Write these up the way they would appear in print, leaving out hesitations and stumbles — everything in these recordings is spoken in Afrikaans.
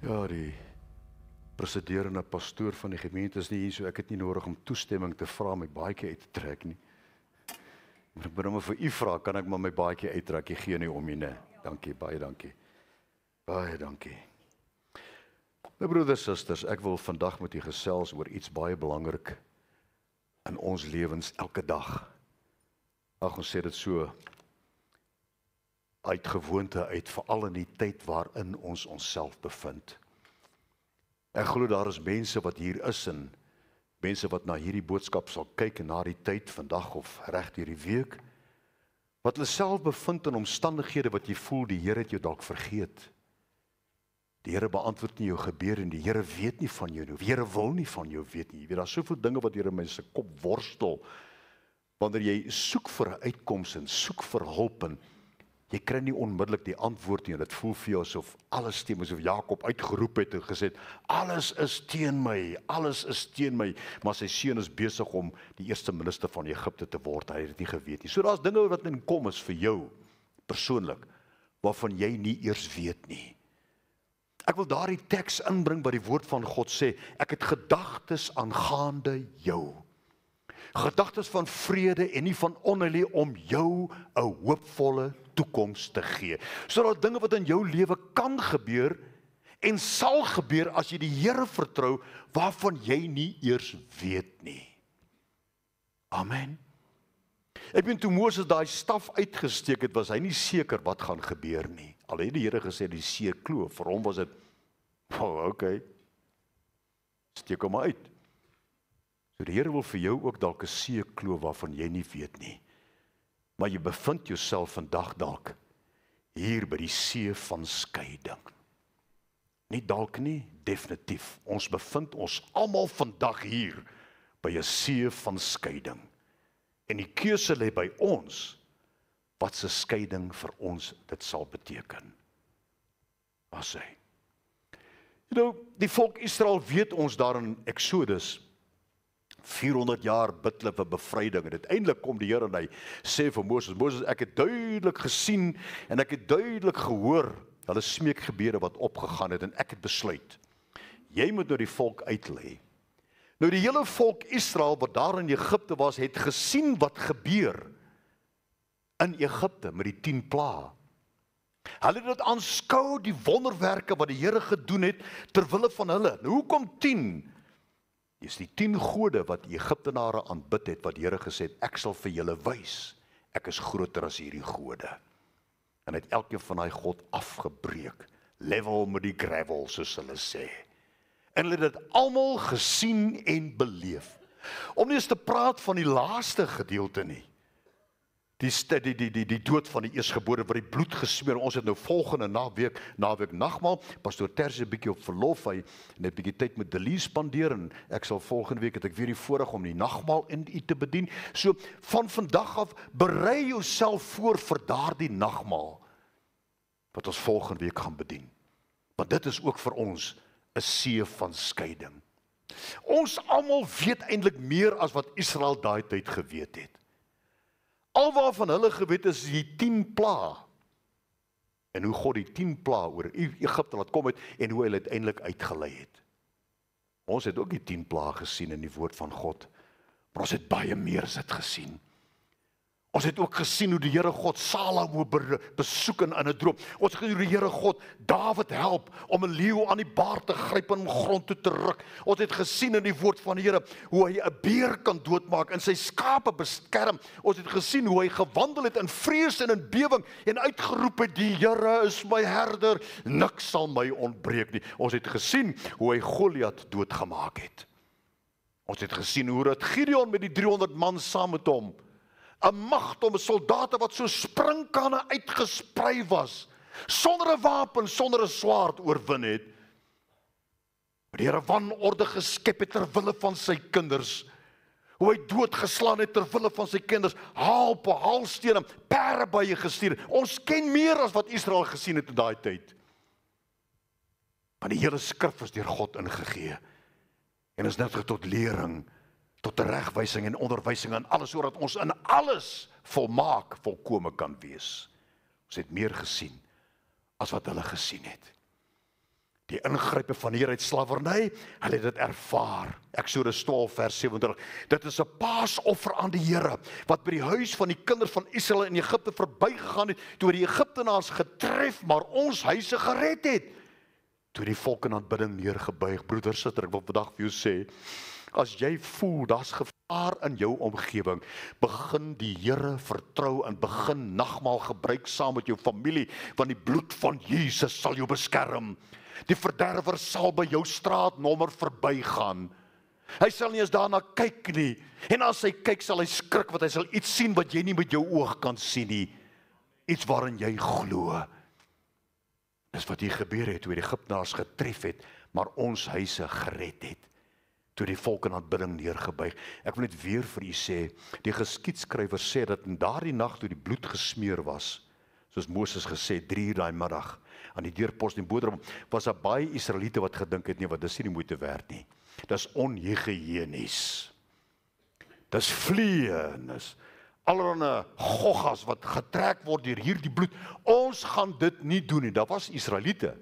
Ja, die presiderende pastoor van die gemeente is nie hier, so ek het nie nodig om toestemming te vra om my baadjie uit te trek nie. Maar ek moet maar vir u vra, kan ek maar my baadjie uittrek? Ek gee nie om nie, nee. Dankie, baie dankie. Baie dankie. My broeders en susters, ek wil vandag met u gesels oor iets baie belangrik in ons lewens elke dag. Ag, ons sê dit so uit gewoonte uit, veral in die tyd waarin ons onsself bevind. Ek glo daar is mense wat hier is en mense wat na hierdie boodskap sal kyk en na die tyd vandag of reg hierdie week, wat hulle self bevind in omstandighede wat jy voel die Here het jou dalk vergeet. Die Here beantwoord nie jou gebed en die Here weet nie van jou nie. Die Here wil nie van jou weet nie. Jy weet, daar is soveel dinge wat deur mense se kop worstel. Wanneer jy soek vir 'n uitkoms en soek vir hulp en jy kry nie onmiddellik die antwoord nie en dit voel vir jou asof alles teen my, asof Jakob uitgeroep het en gesê het, alles is teen my, maar sy seun is besig om die eerste minister van Egipte te word, hy het dit nie geweet nie. So daar's dinge wat in kom is vir jou, persoonlik, waarvan jy nie eers weet nie. Ek wil daardie teks inbring wat die woord van God sê, ek het gedagtes aangaande jou. Gedagtes van vrede en nie van onheil om jou 'n hoopvolle toekoms te gee. So daar dinge wat in jou lewe kan gebeur en sal gebeur as jy die Here vertrou waarvan jy nie eers weet nie. Amen. Ek ben toe Moses daai staf uitgesteek het, was hy nie seker wat gaan gebeur nie. Al het die Here gesê die see kloof, vir hom was dit, okay, steek hom uit. So die Here wil vir jou ook dalk 'n see kloof waarvan jy nie weet nie. Maar jy bevind jouself vandag dalk hier by die see van skeiding. Nie dalk nie, definitief. Ons bevind ons almal vandag hier by 'n see van skeiding. En die keuse lê by ons wat se skeiding vir ons dit sal beteken. Wat sê? Die volk Israel weet ons daar in Exodus 400 jaar bid hulle vir bevryding en uiteindelik kom die Here en hy sê vir Moses, ek het duidelik gesien en ek het duidelik gehoor hulle smeekgebede wat opgegaan het en ek het besluit, jy moet nou die volk uitlei. Nou die hele volk Israel wat daar in Egipte was, het gesien wat gebeur in Egipte met die 10 plaae. Hulle het dit aanskou, die wonderwerke wat die Here gedoen het terwille van hulle. Nou hoekom 10? Dis die 10 gode wat die Egiptenare aanbid het, wat die Here gesê het, ek sal vir julle wys, ek is groter as hierdie gode. En het elkeen van daai God afgebreek, level met die gravel, soos hulle sê. En hulle het dit almal gesien en beleef. Om nie eens te praat van die laaste gedeelte nie. Die dood van die eersgebore wat die bloed gesmeer. Ons het nou volgende naweek nagmaal. Pastoor Tersie 'n bietjie op verlof, hy net 'n bietjie tyd met Delie spandeer en ek sal volgende week het ek weer die voorreg om die nagmaal in u te bedien. So van vandag af berei jouself voor vir daardie nagmaal wat ons volgende week gaan bedien. Want dit is ook vir ons 'n see van skeiding. Ons almal weet eintlik meer as wat Israel daai tyd geweet het. Alwaarvan hulle geweet is die 10 plaae. En hoe God die 10 plaae oor Egipte laat kom het en hoe hy hulle uiteindelik uitgelei het. Ons het ook die 10 plaae gesien in die woord van God. Maar ons het baie meer as dit gesien. Ons het ook gesien hoe die Here God Salomo besoek in 'n droom. Ons het gesien hoe die Here God Dawid help om 'n leeu aan die baard te gryp en hom grond toe te ruk. Ons het gesien in die woord van die Here hoe hy 'n beer kan doodmaak en sy skape beskerm. Ons het gesien hoe hy gewandel het in vrees en in bewing en uitgeroep het, die Here is my herder, niks sal my ontbreek nie. Ons het gesien hoe hy Goliat doodgemaak het. Ons het gesien hoe dat Gideon met die 300 man saam met hom 'n magdom soldate wat so springkanne uitgesprei was, sonder 'n wapen, sonder 'n swaard oorwin het. Die Here wanorde geskep het ter wille van sy kinders. Hoe hy doodgeslaan het ter wille van sy kinders, haalstene, perde by gestuur. Ons ken meer as wat Israel gesien het in daai tyd. Want die hele skrif is deur God ingegee. En is net tot lering, tot regwysing en onderwysing en alles, sodat ons in alles volmaak, volkome kan wees. Ons het meer gesien as wat hulle gesien het. Die ingrype van die Here uit slawerny, hulle het dit ervaar. Eksodus 12 vers 27. Dit is 'n paasoffer aan die Here, wat by die huis van die kinders van Israel in Egipte verbygegaan het, toe die Egiptenaars getref, maar ons huise gered het. Toe die volk in aanbidding neergebuig. Broeder, suster, ek wil vandag vir jou sê, as jy voel, daar's gevaar in jou omgewing, begin die Here vertrou en begin nagmaal gebruik saam met jou familie, want die bloed van Jesus sal jou beskerm. Die verderwer sal by jou straatnommer verbygaan. Hy sal nie eens daarna kyk nie. En as hy kyk, sal hy skrik, want hy sal iets sien wat jy nie met jou oog kan sien nie. Iets waarin jy glo. Dis wat hier gebeur het, toe die Egiptenaars getref het, maar ons huise gered het. Toe die volk in aanbidding neergebuig. Ek wil net weer vir u sê, die geskiedskrywer sê dat in daardie nag toe die bloed gesmeer was, soos Moses gesê, 3 uur daai middag, aan die deurpos en boodram, was daar baie Israeliete wat gedink het, nee, wat dis nie die moeite werd nie. Dis onhygiënies. Dis vliee, dis allerhande goggas wat getrek word deur hierdie bloed. Ons gaan dit nie doen nie. Daar was Israeliete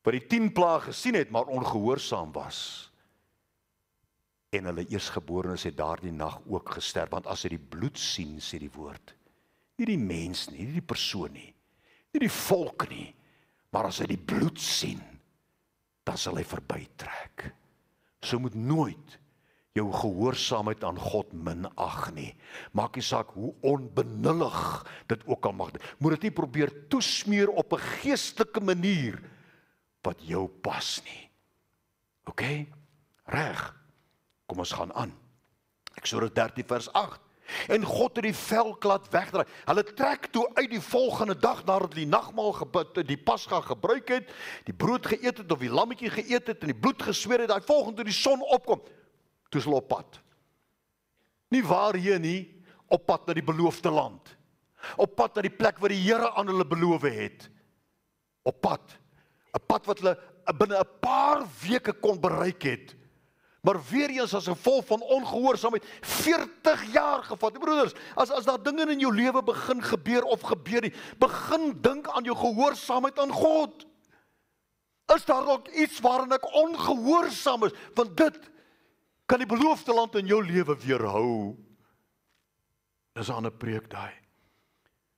wat die 10 plaae gesien het, maar ongehoorsaam was. En hulle eersgeborenes het daardie nag ook gesterf, want as hy die bloed sien, sê die woord, nie die mens nie, nie die persoon nie, nie die volk nie, maar as hy die bloed sien, dan sal hy verbytrek. So moet nooit jou gehoorsaamheid aan God minag nie. Maak nie saak hoe onbenullig dit ook al mag. Moet dit nie probeer toesmeer op 'n geestelike manier wat jou pas nie. OK? Reg. Kom ons gaan aan. Eksodus 13 vers 8. En God het die velk laat wegdraai. Hulle trek toe uit die volgende dag nadat die nagmaal die Pasga gebruik het, die brood geëet het of die lammetjie geëet het en die bloed gesweer het, daai volgende toe die son opkom, toe is hulle op pad. Nie waarheen nie, op pad na die beloofde land. Op pad na die plek waar die Here aan hulle beloof het. Op pad. 'n pad wat hulle binne 'n paar weke kon bereik het. Maar weer eens as gevolg van ongehoorsaamheid 40 jaar gevat. Broeders, as daar dinge in jou lewe begin gebeur of gebeur nie, begin dink aan jou gehoorsaamheid aan God. Is daar ook iets waarin ek ongehoorsaam is? Want dit kan die beloofde land in jou lewe weerhou. Dis 'n ander preek daai.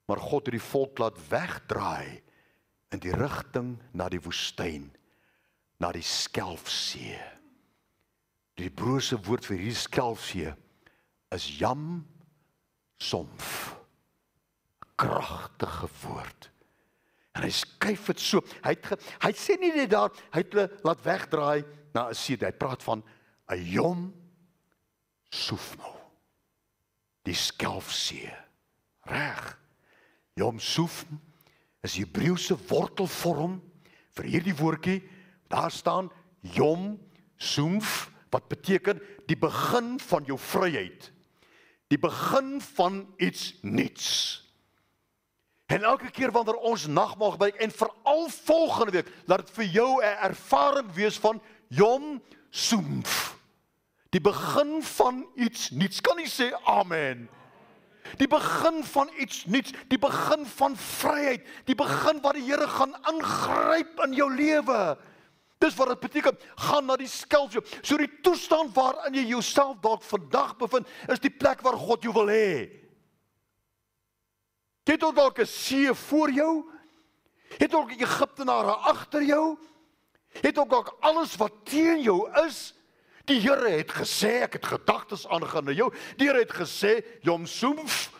Maar God het die volk laat wegdraai in die rigting na die woestyn, na die Skelfsee. Die Hebreëse woord vir hierdie Skelfsee is Yam Somf. 'n Kragtige woord. En hy skuif dit so. Hy sê nie net daar, hy het hulle laat wegdraai na 'n see. Hy praat van 'n Yom Sufmo. Die Skelfsee. Reg. Yom Sufm is Hebreëse wortelvorm vir hierdie woordjie. Daar staan Yom Sumf, wat beteken die begin van jou vryheid. Die begin van iets nuuts. En elke keer wanneer ons nagmaal gebruik, en veral volgende week, laat dit vir jou 'n ervaring wees van Yom Sumf. Die begin van iets nuuts. Kan nie sê amen. Die begin van iets nuuts, die begin van vryheid, die begin waar die Here gaan ingryp in jou lewe. Dis wat dit beteken, gaan na die Skelfsee. So die toestand waarin jy jouself dalk vandag bevind, is die plek waar God jou wil hê. Jy het ook dalk 'n see voor jou, het ook Egiptenare agter jou, het ook dalk alles wat teen jou is. Die Here het gesê, ek het gedagtes aangaande jou. Die Here het gesê, Yom Sumf.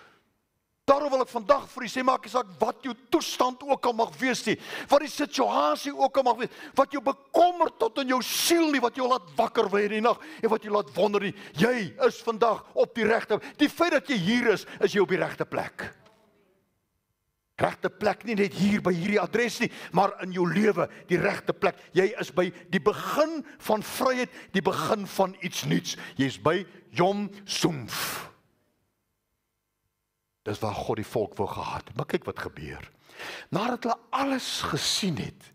Daarom wil ek vandag vir u sê, maak nie saak wat jou toestand ook al mag wees nie, wat die situasie ook al mag wees, wat jou bekommer tot in jou siel nie, wat jou laat wakker word in die nag, en wat jou laat wonder nie, jy is vandag op die regte, die feit dat jy hier is jy op die regte plek. Regte plek nie net hier by hierdie adres nie, maar in jou lewe, die regte plek. Jy is by die begin van vryheid, die begin van iets nuuts. Jy is by Yom Sumf. Dis waar God die volk wou gehad het. Maar kyk wat gebeur. Nadat hulle alles gesien het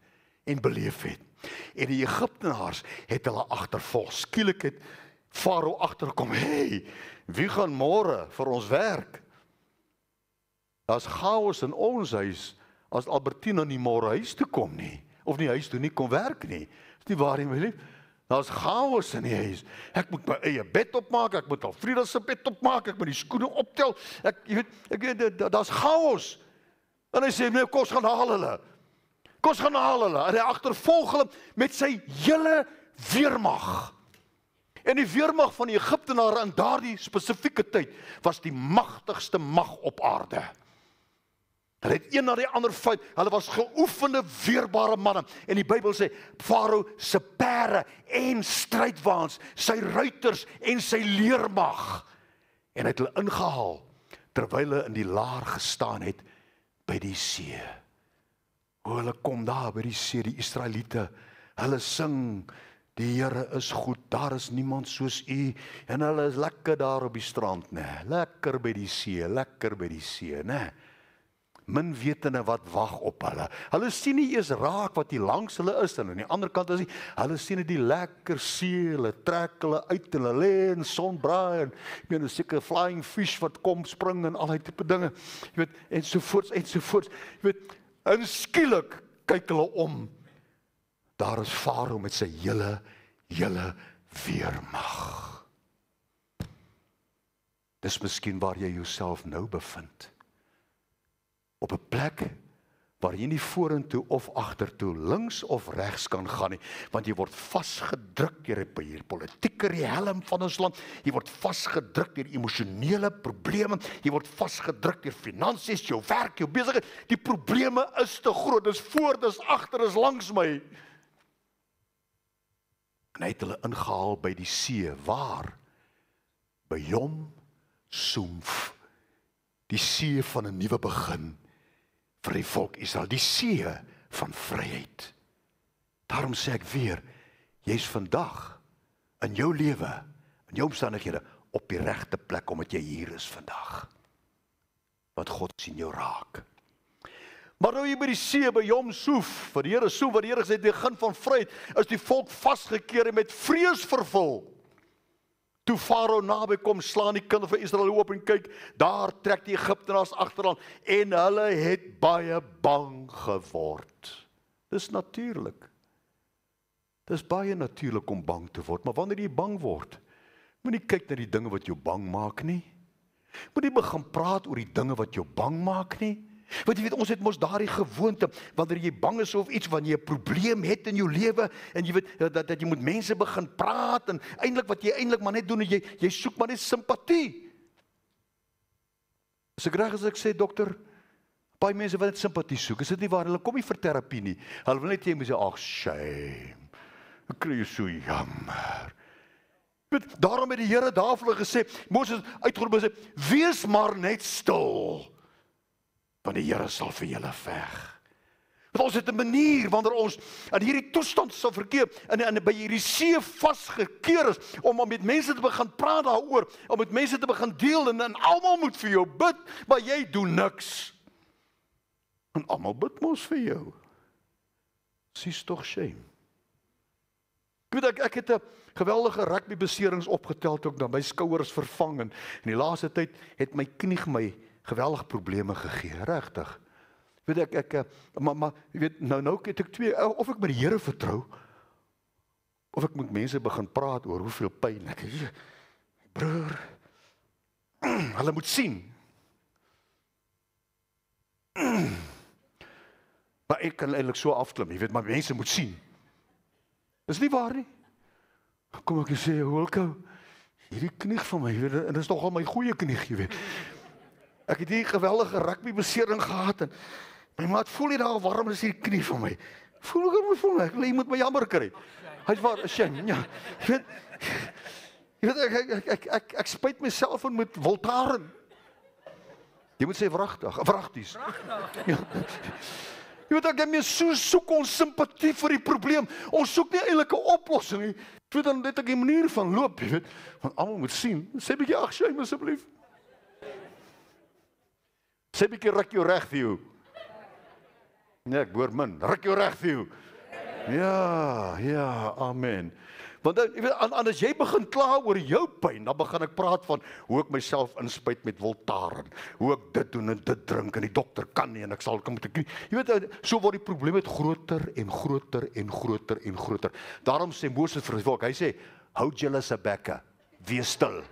en beleef het, en die Egiptenaars het hulle agtervolg. Skielik het Farao agterkom. Hey, wie gaan môre vir ons werk? Daar's chaos in ons huis as Albertina nie môre huis toe kom nie. of die huis toe nie kon werk nie. Is nie waar nie, my lief? Daar's chaos in die huis. Ek moet my eie bed opmaak, ek moet Alfreda se bed opmaak, ek moet die skoene optel. Jy weet, daar's chaos. En hy sê, nee, kom ons gaan haal hulle. Kom ons gaan haal hulle. En hy agtervolg hulle met sy hele weermag. En die weermag van die Egiptenare in daardie spesifieke tyd was die magtigste mag op aarde. Hulle het een na die ander fight. Hulle was geoefende, weerbare manne. En die Bybel sê, Farao se perde en strydwaans, sy ruiters en sy leermag. En hy het hulle ingehaal, terwyl hulle in die laar gestaan het, by die see. O, hulle kom daar by die see, die Israeliete, hulle sing, die Here is goed, daar is niemand soos U, en hulle is lekker daar op die strand, nee, lekker by die see, nee. Min wetende wat wag op hulle. Hulle sien nie eers raak wat hier langs hulle is, en aan die ander kant is nie, hulle sien net die lekker see, hulle trek hulle uit, en hulle lê in sonbraai, en ek meen, 'n seker flying fish wat kom spring, en al die tipe dinge, jy weet, ensovoorts, jy weet, en skielik kyk hulle om, daar is Farao met sy hele weermag. Dis miskien waar jy jouself nou bevind. Op 'n plek waar jy nie vorentoe of agtertoe, links of regs kan gaan nie, want jy word vasgedruk deur die politieke riekelm van ons land, jy word vasgedruk deur emosionele probleme, jy word vasgedruk deur finansies, jou werk, jou besigheid, die probleme is te groot, dis voor, dis agter, dis langs my. En hy het hulle ingehaal by die see, waar? By Yom Soemf, die see van 'n nuwe begin, vir die volk Israel, die see van vryheid. Daarom sê ek weer, jy's vandag in jou lewe, in jou omstandighede, op die regte plek, omdat jy hier is vandag. Want God sien jou raak. Maar nou hier by die see, by Yom Soef, wat die Here gesê het, die begin van vryheid, is die volk vasgekeer en met vrees vervul. Toe Farao naby kom, slaan die kinders van Israel oop en kyk, daar trek die Egiptenaars agteraan, en hulle het baie bang geword. Dis natuurlik. Dis baie natuurlik om bang te word, maar wanneer jy bang word, moenie kyk na die dinge wat jou bang maak nie. Moenie begin praat oor die dinge wat jou bang maak nie. Want jy weet, ons het mos daardie gewoonte, wanneer jy bang is of iets, wanneer jy 'n probleem het in jou lewe, en jy weet, dat jy met mense begin praat, en eintlik wat jy eintlik maar net doen, jy soek maar net simpatie. Is ek reg as ek sê, dokter, baie mense wil net simpatie soek, is dit nie waar, hulle kom nie vir terapie nie, hulle wil net jy moet sê, ag, shame, ek kry jy so jammer. Daarom het die Here daarvoor gesê, Moses uitgeroep en sê, wees maar net stil, want die Here sal vir julle veg. Want ons het 'n manier, wanneer ons in hierdie toestand sal verkeer, en by hierdie see vasgekeer is, om met mense te begin praat daaroor, om met mense te begin deel, en almal moet vir jou bid, maar jy doen niks. En almal bid mos vir jou. Sies tog shame. Ek het 'n geweldige rugbybeserings opgetel, toe ek dan my skouers vervang, en in die laaste tyd het my knie my geweldige probleme gegee, regtig. Weet ek maar jy weet, nou het ek twee, of ek met die Here vertrou, of ek moet mense begin praat oor hoeveel pyn ek het. Broer, hulle moet sien. Maar ek kan eintlik so afklim, jy weet, maar mense moet sien. Dis nie waar nie. Kom ek sê, Wilco, hierdie knie van my, weet, en dis nogal my goeie knie, jy weet. Ek het hier geweldige rugbybesering gehad, en my maat, voel jy daar warm is hierdie knie van my? Voel ek, jy moet my jammer kry. Hy is waar, shame, ja. Jy weet, ek spyt myself en met Voltaren. Jy moet sê vragties. Ja. Jy weet, ek meen, so soek ons simpatie vir die probleem. Ons soek nie eintlik 'n oplossing nie. Ek weet dan net 'n manier van loop, jy weet, want almal moet sien. Sê 'n bietjie, ag, shame asseblief. Sê 'n bietjie, ruk jou reg vir jou. Nee, ek hoor min. Ruk jou reg vir jou. Ja, amen. Want as jy begin kla oor jou pyn, dan begin ek praat van hoe ek myself inspuit met Voltaren, hoe ek dit doen en dit drink en die dokter kan nie en ek sal moet ek. Jy weet, so word die probleem net groter en groter en groter en groter. Daarom sê Moses vir die volk, hy sê, hou julle se bekke, wees stil.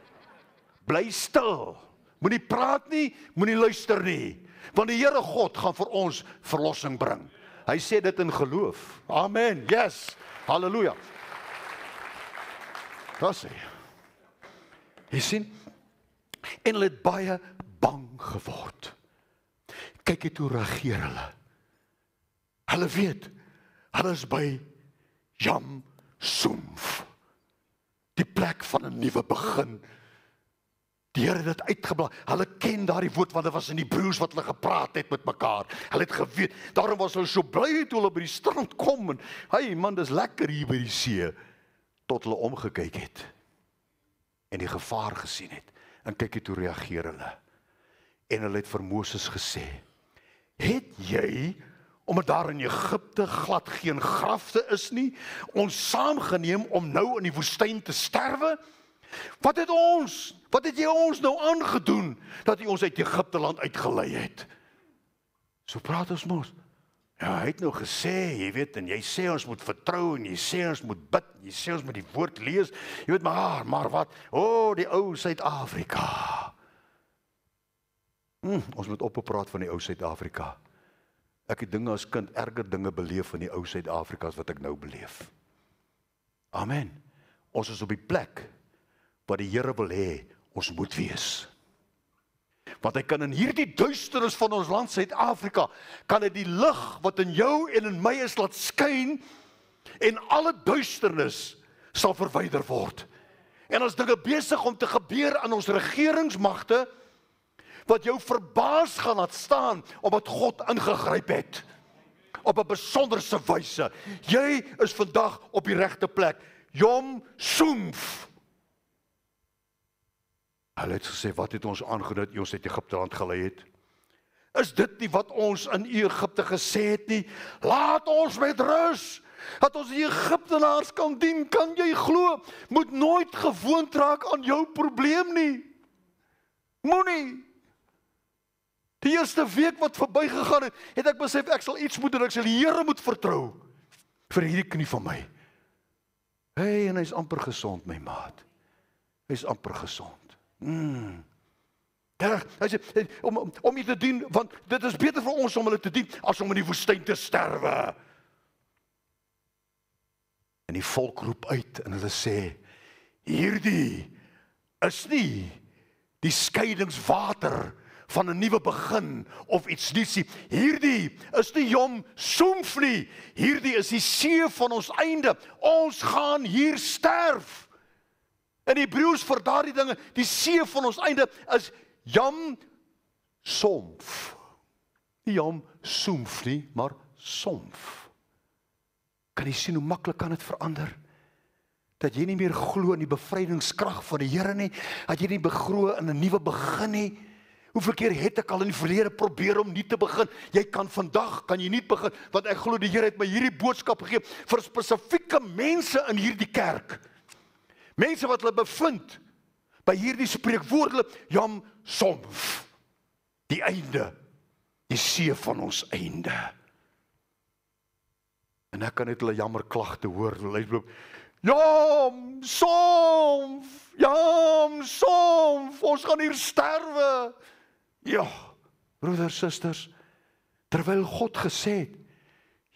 Bly stil. Moenie praat nie, moenie luister nie. Want die Here God gaan vir ons verlossing bring. Hy sê dit in geloof. Amen. Yes. Halleluja. Daar sê. Jy sien? En hulle het baie bang geword. Kyk net hoe reageer hulle. Hulle weet, hulle is by Yam Sumf. Die plek van 'n nuwe begin. Die Here het dit uitgeblaas. Hulle ken daardie woord want dit was in die broers wat hulle gepraat het met mekaar. Hulle het geweet. Daarom was hulle so bly toe hulle by die strand kom en hey man, dis lekker hier by die see. Tot hulle omgekyk het en die gevaar gesien het. En kyk net hoe reageer hulle. En hulle het vir Moses gesê: "Het jy, omdat daar in Egipte glad geen grafte is nie, ons saamgeneem om nou in die woestyn te sterwe? Wat het jy ons nou aangedoen, dat jy ons uit Egipte land uitgelei het?" So praat ons mos. Ja, hy het nou gesê, jy weet, en jy sê ons moet vertrou, en jy sê ons moet bid, jy sê ons moet die woord lees, jy weet, maar wat? Die ou Suid-Afrika. Ons moet opgepraat van die ou Suid-Afrika. Ek het dinge as kind, erger dinge beleef in die ou Suid-Afrika as wat ek nou beleef. Amen. Ons is op die plek wat die Here wil hê, ons moet wees. Want hy kan in hierdie duisternis van ons land Suid-Afrika, kan hy die lig wat in jou en in my is laat skyn, en alle duisternis sal verwyder word. En as dinge besig om te gebeur aan ons regeringsmagte, wat jou verbaas gaan laat staan, omdat God ingegryp het, op 'n besonderse wyse. Jy is vandag op die regte plek, Yam Sumf. Hulle het gesê, wat het ons aangedoen dat ons uit Egipte land gelei het? Is dit nie wat ons in Egipte gesê het nie? Laat ons met rus, dat ons die Egiptenaars kan dien. Kan jy glo? Moet nooit gewoond raak aan jou probleem nie. Moenie. Die eerste week wat verbygegaan het ek besef ek sal iets moet doen, ek sal die Here moet vertrou vir hierdie knie van my. En hy's amper gesond, my maat. Hy's amper gesond. Ja, hy sê, om jy te dien, want dit is beter vir ons om hulle te dien, as om in die woestyn te sterwe. En die volk roep uit, en hulle sê, hierdie is nie die skeidingswater van 'n nuwe begin, of iets niets nie. Hierdie is die Yam Sumf nie, hierdie is die see van ons einde, ons gaan hier sterf. In Hebreëus vir daardie dinge, die see van ons einde is Yam Sumf. Nie Yam Sumf nie, maar Sumf. Kan jy sien hoe maklik kan dit verander? Dat jy nie meer glo in die bevrydingskrag van die Here nie, dat jy nie beglo in 'n nuwe begin nie. Hoeveel keer het ek al in die verlede probeer om nie te begin? Jy kan vandag, kan jy nie begin, want ek glo die Here het my hierdie boodskap gegee vir spesifieke mense in hierdie kerk. Mense wat hulle bevind by hierdie spreekwoordelike Yam Sumf. Die einde, die see van ons einde. En ek kan net hulle jammerklagte hoor, hulle loop, Yam Sumf, Yam Sumf, ons gaan hier sterwe. Ja, broeders, susters, terwyl God gesê het,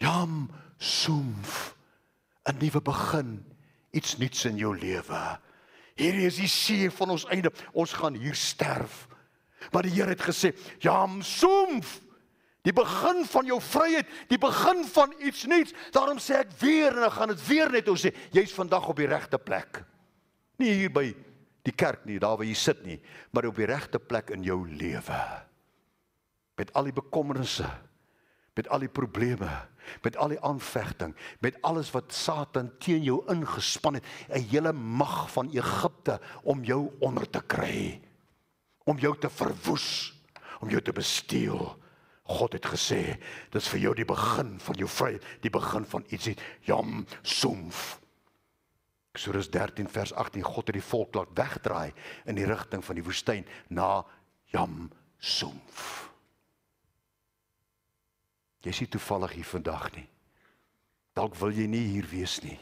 Yam Sumf, 'n nuwe begin, iets nuuts in jou lewe. Hierdie is die see van ons einde, ons gaan hier sterf. Maar die Here het gesê, Yam Sumf, die begin van jou vryheid, die begin van iets nuuts. Daarom sê ek weer, en ek gaan dit weer net sê, jy's vandag op die regte plek. Nie hier by die kerk nie, daar waar jy sit nie, maar op die regte plek in jou lewe. Met al die bekommernisse, met al die probleme, met al die aanvegting, met alles wat Satan teen jou ingespan het, 'n hele mag van Egipte om jou onder te kry, om jou te verwoes, om jou te besteel. God het gesê, dit is vir jou die begin van jou vryheid, die begin van iets, Yam Sumf. Eksodus 13 vers 18, God het die volk laat wegdraai in die rigting van die woestyn na Jamsumf. Jy is nie toevallig hier vandag nie. Dalk wil jy nie hier wees nie.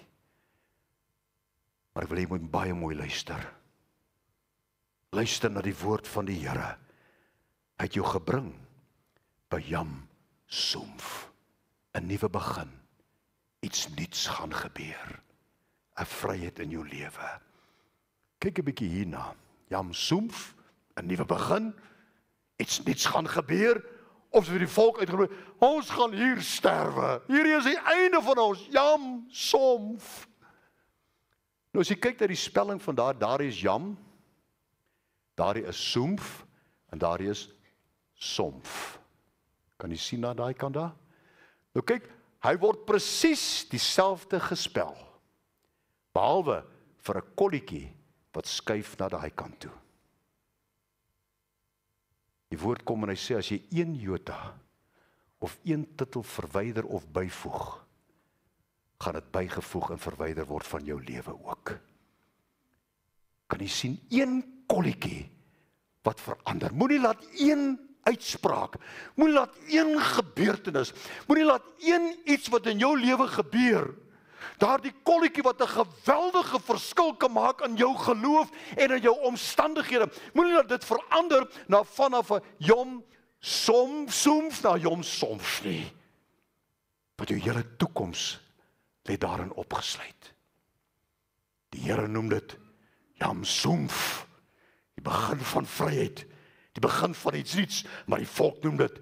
Maar ek wil jy moet baie mooi luister. Luister na die woord van die Here. Hy het jou gebring by Jamsumf. 'n nuwe begin. Iets nuuts gaan gebeur. 'n vryheid in jou lewe. Kyk 'n bietjie hierna. Jamsumf, 'n nuwe begin. Iets nuuts gaan gebeur. Of vir die volk uitgeroep, ons gaan hier sterwe. Hierdie is die einde van ons. Jamsumf. Nou as jy kyk na die spelling van daar is Jam, daar is Sumf en daar is Somf. Kan jy sien na daai kant daar? Nou kyk, hy word presies dieselfde gespel. Behalwe vir 'n kolletjie wat skuif na daai kant toe. Die woord kom en hy sê as jy 1 jota of 1 titel verwyder of byvoeg, gaan dit bygevoeg en verwyder word van jou lewe ook. Kan jy sien 1 kolletjie wat verander. Moenie laat 1 uitspraak, moenie laat 1 gebeurtenis, moenie laat 1 iets wat in jou lewe gebeur, daardie kolletjie wat 'n geweldige verskil kan maak aan jou geloof en aan jou omstandighede. Moenie laat dit verander na vanaf 'n Jamsumf na Jamsumf nie. Want jou hele toekoms lê daarin opgesluit. Die Here noem dit Jamsumf, die begin van vryheid, die begin van iets nuuts, maar die volk noem dit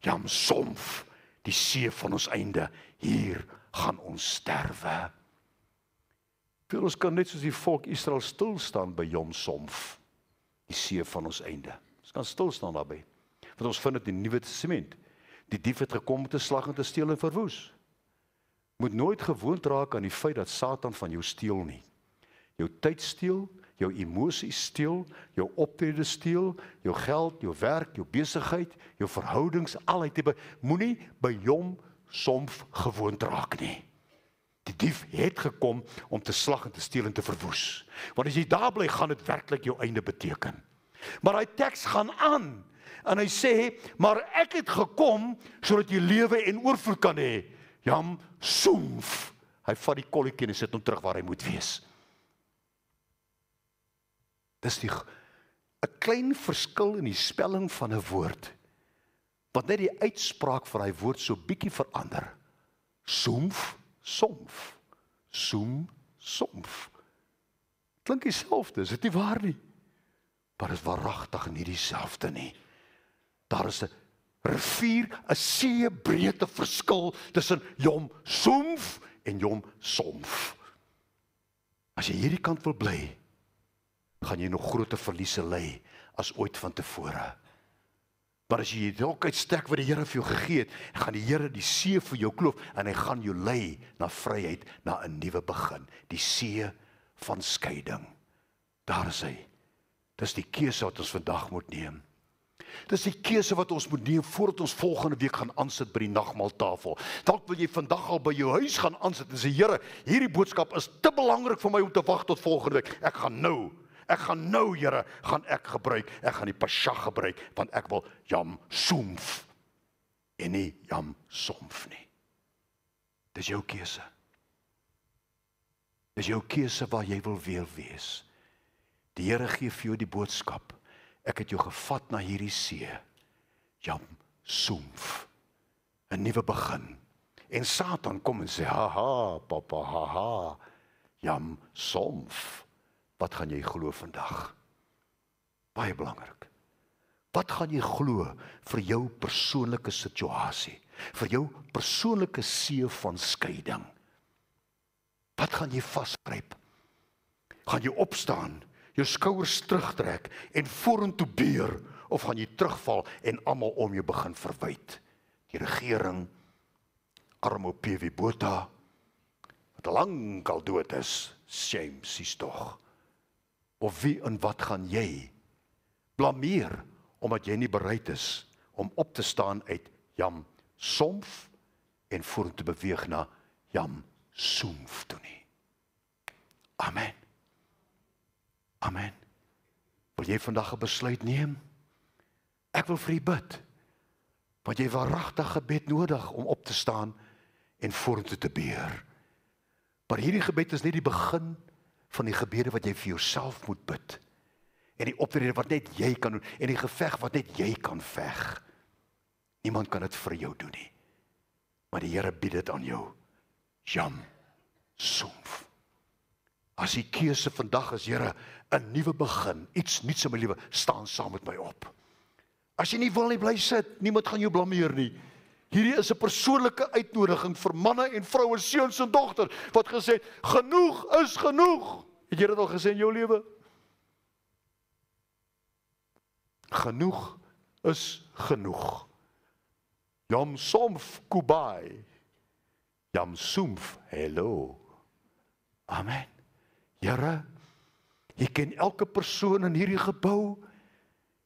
Jamsumf, die see van ons einde. Hier gaan ons sterwe. Vir ons kan net soos die volk Israel stil staan by Jamsumf, die see van ons einde. Ons kan stil staan daarby. Want ons vind dit in die Nuwe Testament. Die dief het gekom om te slag en te steel en verwoes. Moet nooit gewoond raak aan die feit dat Satan van jou steel nie. Jou tyd steel, jou emosies steel, jou optrede steel, jou geld, jou werk, jou besigheid, jou verhoudings, al die tipe. Moenie by Jamsumf gewoond raak nie. Die dief het gekom om te slag en te steel en te verwoes. Want as jy daar bly, gaan dit werklik jou einde beteken. Maar hy teks gaan aan en hy sê, maar ek het gekom sodat jy lewe en oorvloed kan hê. Jamsumf. Hy vat die kolletjie en sit hom terug waar hy moet wees. Dis 'n klein verskil in die spelling van 'n woord, wat net die uitspraak van hy woord so bietjie verander. Sumf, somf. Somf. Klink dieselfde, is dit nie waar nie? Maar dit is waaragtig nie dieselfde nie. Daar is 'n rivier, 'n seebreedte verskil tussen Jamsumf en Jamsumf. As jy hierdie kant wil bly, gaan jy nog groter verliese ly as ooit van tevore. Maar as jy dalk uitstrek wat die Here vir jou gegee het, gaan die Here die see vir jou kloof en hy gaan jou lei na vryheid, na 'n nuwe begin. Die see van skeiding. Daar is hy. Dis die keuse wat ons vandag moet neem. Dis die keuse wat ons moet neem voordat ons volgende week gaan aansit by die nagmaaltafel. Dalk wil jy vandag al by jou huis gaan aansit en sê, Here, hierdie boodskap is te belangrik vir my om te wag tot volgende week. Ek gaan nou, Here, gaan ek gebruik. Ek gaan die Pesach gebruik, want ek wil Jamsumf en nie Jamsumf nie. Dis jou keuse. Dis jou keuse waar jy wil wees. Die Here gee vir jou die boodskap. Ek het jou gevat na hierdie see. Jamsumf. 'n nuwe begin. En Satan kom en sê, haha, papa, haha, Jamsumf. Wat gaan jy glo vandag? Baie belangrik. Wat gaan jy glo vir jou persoonlike situasie? Vir jou persoonlike see van skeiding? Wat gaan jy vasgryp? Gaan jy opstaan, jou skouers terugtrek en vorentoe beer, of gaan jy terugval en almal om jou begin verwyd? Die regering, arme PW Botha, wat lank al dood is, shame, sies tog. Of wie en wat gaan jy blameer, omdat jy nie bereid is om op te staan uit Jamsumf en vorentoe beweeg na Jamsumf toe nie. Amen. Amen. Wil jy vandag 'n besluit neem? Ek wil vir u bid. Want jy het waaragtig gebed nodig om op te staan en vorentoe te beer. Maar hierdie gebed is net die begin van die gebede wat jy vir jouself moet bid. En die optrede wat net jy kan doen. En die geveg wat net jy kan veg. Niemand kan dit vir jou doen nie. Maar die Here bied dit aan jou. Yam Sumf. As die keuse vandag is, Here, 'n nuwe begin, iets nuuts in my lewe, staan saam met my op. As jy nie wil nie, bly sit, niemand gaan jou blameer nie. Hierdie is 'n persoonlike uitnodiging vir manne en vroue, seuns en dogters, wat gesê het, genoeg is genoeg. Het jy dit al gesê in jou lewe? Genoeg is genoeg. Yam Sumf Kubai. Yam Sumf, hello. Amen. Here, U ken elke persoon in hierdie gebou.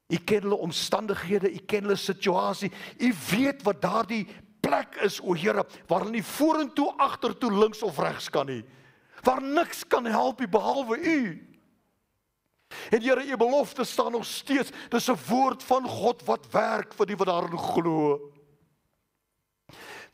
U ken hulle omstandighede, U ken hulle situasie. U weet wat daardie plek is, o Here, waar hulle nie vorentoe, agtertoe, links of regs kan nie. Waar niks kan help nie behalwe U. En Here, U belofte staan nog steeds. Dis 'n woord van God wat werk vir die wat daarin glo.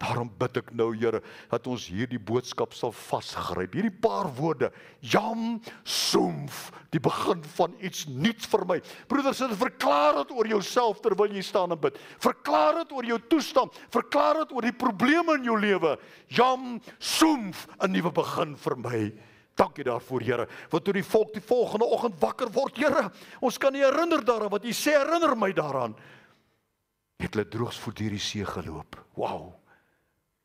Daarom bid ek nou, Here, dat ons hierdie boodskap sal vasgryp. Hierdie paar woorde, Yam Sumf, die begin van iets nuuts vir my. Broeders, verklaar dit oor jouself terwyl jy staan en bid. Verklaar dit oor jou toestand. Verklaar dit oor die probleme in jou lewe. Yam Sumf, 'n nuwe begin vir my. Dankie daarvoor, Here. Want toe die volk die volgende oggend wakker word, Here, ons kan nie herinner daaraan wat U sê, herinner my daaraan. Het hulle droogsvoet deur die see geloop. Wow.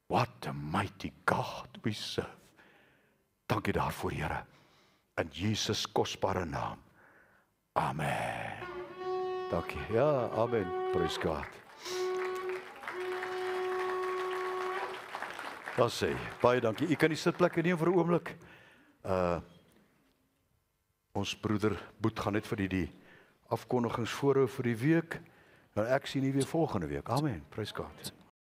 What a mighty God we serve. Dankie daarvoor, Here. In Jesus kosbare naam. Amen. Dankie. Ja, amen. Praise God. Dat sê, baie dankie. U kan die sitplekke neem vir 'n oomblik. Ons broeder Boet gaan net vir die afkondigings voorhou vir die week. Nou ek sien u weer volgende week. Amen. Praise God.